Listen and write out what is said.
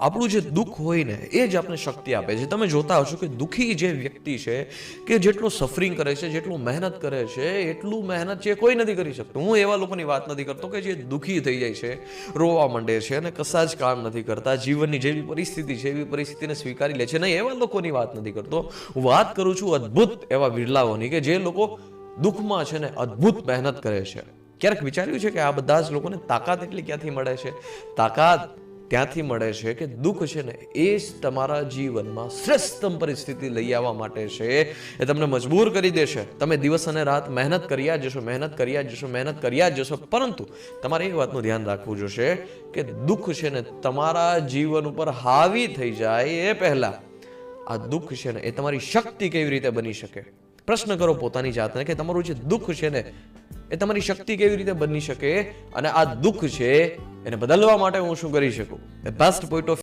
આપણું જે દુઃખ હોય ને એ જ આપણે શક્તિ આપે છે. તમે જોતા હશો કે દુઃખી જે વ્યક્તિ છે કે જેટલું સફરિંગ કરે છે, જેટલું મહેનત કરે છે, એટલું મહેનત જે કોઈ નથી કરી શકતું. હું એવા લોકોની વાત નથી કરતો કે જે દુઃખી થઈ જાય છે, રોવા માંડે છે અને કશા જ કામ નથી કરતા, જીવનની જેવી પરિસ્થિતિ છે એવી પરિસ્થિતિને સ્વીકારી લે છે. નહીં, એવા લોકોની વાત નથી કરતો. હું વાત કરું છું અદ્ભુત એવા વિરલાઓની કે જે લોકો દુઃખમાં છે ને અદ્ભુત મહેનત કરે છે. ક્યારેક વિચાર્યું છે કે આ બધા જ લોકોને તાકાત એટલી ક્યાંથી મળે છે? તાકાત ત્યાંથી મળે છે કે દુઃખ છે ને એ જ તમારા જીવનમાં શ્રેષ્ઠતમ પરિસ્થિતિ લઈ આવવા માટે છે. એ તમને મજબૂર કરી દેશે. તમે દિવસ અને રાત મહેનત કર્યા જશો, મહેનત કર્યા જશો, મહેનત કર્યા જશો, પરંતુ તમારે એ વાતનું ધ્યાન રાખવું જોશે કે દુઃખ છે ને તમારા જીવન ઉપર હાવી થઈ જાય એ પહેલા આ દુઃખ છે ને એ તમારી શક્તિ કેવી રીતે બની શકે? પ્રશ્ન કરો પોતાની જાતને કે તમારું જે દુઃખ છે ને એ તમારી શક્તિ કેવી રીતે બની શકે, અને આ દુઃખ છે એને બદલવા માટે હું શું કરી શકું? Best point of